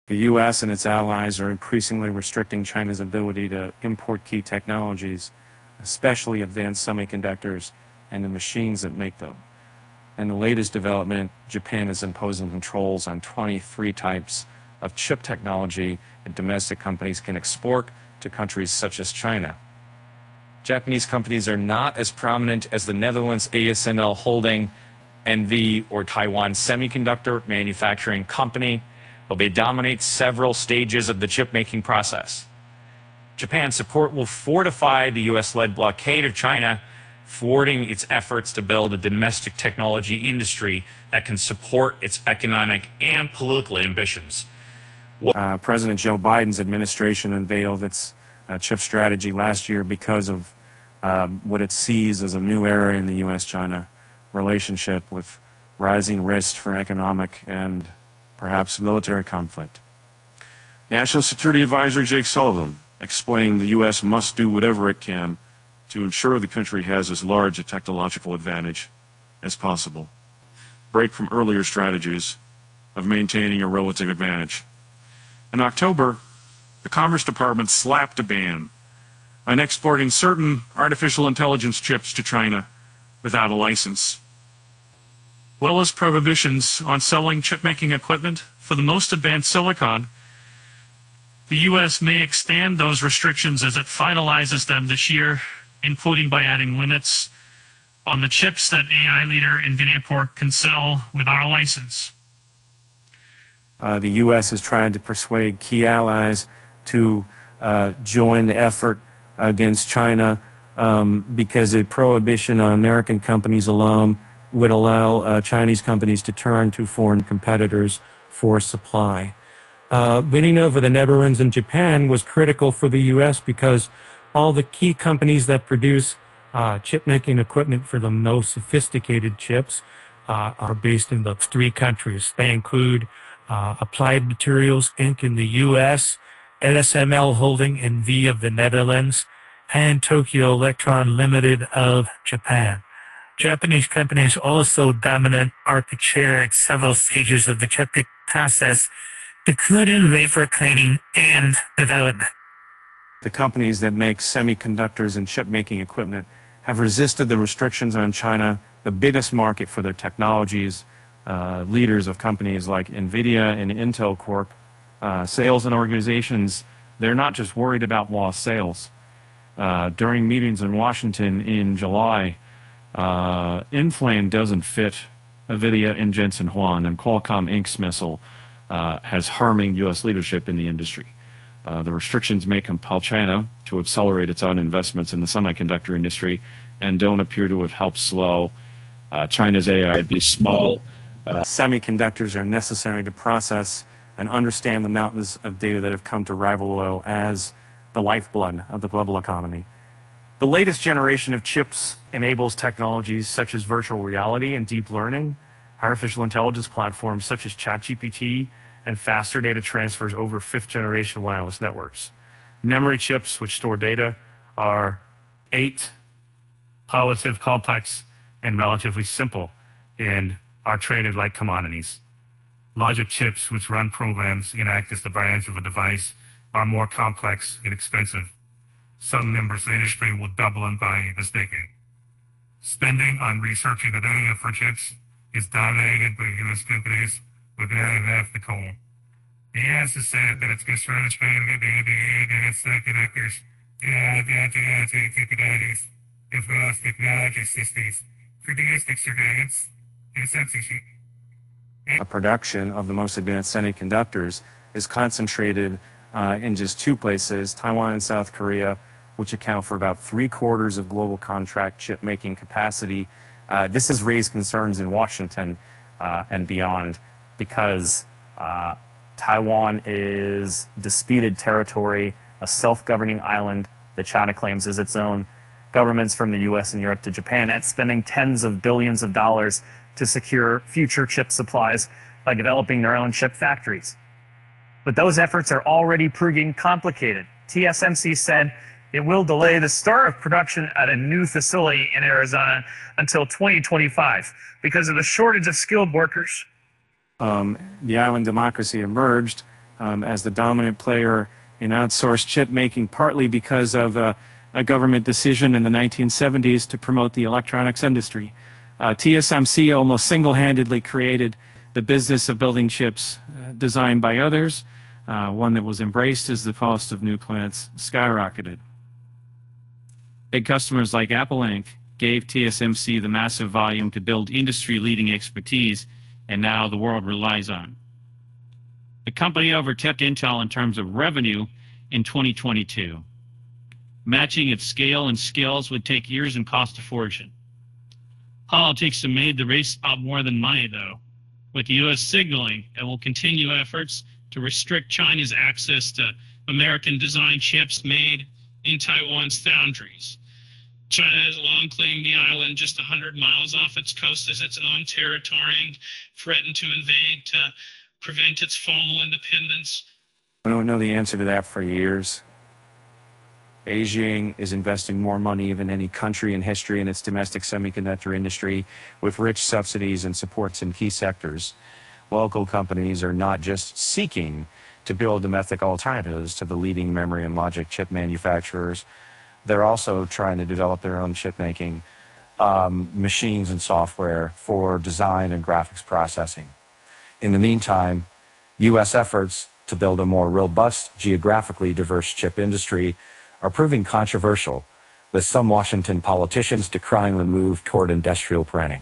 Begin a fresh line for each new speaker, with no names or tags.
The U.S. and its allies are increasingly restricting China's ability to import key technologies, especially advanced semiconductors and the machines that make them. In the latest development, Japan is imposing controls on 23 types of chip technology that domestic companies can export to countries such as China. Japanese companies are not as prominent as the Netherlands ASML Holding NV or Taiwan Semiconductor Manufacturing Company, but they dominate several stages of the chip-making process. Japan's support will fortify the U.S.-led blockade of China, thwarting its efforts to build a domestic technology industry that can support its economic and political ambitions. President Joe Biden's administration unveiled its chip strategy last year because of what it sees as a new era in the U.S.-China relationship, with rising risks for economic and perhaps military conflict.
National Security Advisor Jake Sullivan explained the U.S. must do whatever it can to ensure the country has as large a technological advantage as possible. Break from earlier strategies of maintaining a relative advantage. In October, the Commerce Department slapped a ban on exporting certain artificial intelligence chips to China without a license, as well as prohibitions on selling chip-making equipment for the most advanced silicon. The U.S. may extend those restrictions as it finalizes them this year, including by adding limits on the chips that AI leader NVIDIA can sell without a license.
The U.S. is trying to persuade key allies to join the effort against China because a prohibition on American companies alone would allow Chinese companies to turn to foreign competitors for supply. Winning over the Netherlands and Japan was critical for the U.S. because all the key companies that produce chip-making equipment for the most sophisticated chips are based in those three countries. They include Applied Materials Inc. in the U.S., ASML Holding NV of the Netherlands, and Tokyo Electron Limited of Japan. Japanese companies also dominant market share at several stages of the chip process, including wafer cleaning and development. The companies that make semiconductors and chip-making equipment have resisted the restrictions on China, the biggest market for their technologies. Leaders of companies like NVIDIA and Intel Corp, sales and organizations, they're not just worried about lost sales. During meetings in Washington in July, Inflame doesn't fit NVIDIA and Jensen Huang, and Qualcomm Inc.'s missile has harming U.S. leadership in the industry. The restrictions may compel China to accelerate its own investments in the semiconductor industry and don't appear to have helped slow China's AI to be small. Semiconductors are necessary to process and understand the mountains of data that have come to rival oil as the lifeblood of the global economy. The latest generation of chips enables technologies such as virtual reality and deep learning, artificial intelligence platforms such as ChatGPT, and faster data transfers over fifth-generation wireless networks. Memory chips, which store data, are 8, relatively complex, and relatively simple, and are traded like commodities. Logic chips, which run programs and act as the brains of a device, are more complex and expensive. Some members of the industry will double in value this decade. Spending on research and development for chips is dominated by U.S. companies with nearly half the coal. The U.S. has said that it's concerned expanding advanced semiconductors and capabilities, as well as technology systems for domestic surveillance and censorship. A production of the most advanced semiconductors is concentrated in just two places, Taiwan and South Korea, which account for about 3/4 of global contract chip-making capacity. This has raised concerns in Washington and beyond because Taiwan is disputed territory, a self-governing island that China claims as its own. Governments from the U.S. and Europe to Japan are spending tens of billions of dollars to secure future chip supplies by developing their own chip factories. But those efforts are already proving complicated. TSMC said it will delay the start of production at a new facility in Arizona until 2025 because of the shortage of skilled workers. The island democracy emerged as the dominant player in outsourced chip making, partly because of a government decision in the 1970s to promote the electronics industry. TSMC almost single-handedly created the business of building chips designed by others, one that was embraced as the cost of new plants skyrocketed. Big customers like Apple Inc. gave TSMC the massive volume to build industry-leading expertise, and now the world relies on. The company overtook Intel in terms of revenue in 2022. Matching its scale and skills would take years and cost a fortune. Politics have made the race about more than money, though, with the U.S. signaling it will continue efforts to restrict China's access to American-designed chips made in Taiwan's foundries. China has long claimed the island just 100 miles off its coast as its own territory and threatened to invade to prevent its formal independence. I don't know the answer to that for years. Beijing is investing more money than any country in history in its domestic semiconductor industry, with rich subsidies and supports in key sectors. Local companies are not just seeking to build domestic alternatives to the leading memory and logic chip manufacturers, they're also trying to develop their own chip-making machines and software for design and graphics processing. In the meantime, U.S. efforts to build a more robust, geographically diverse chip industry are proving controversial, with some Washington politicians decrying the move toward industrial printing.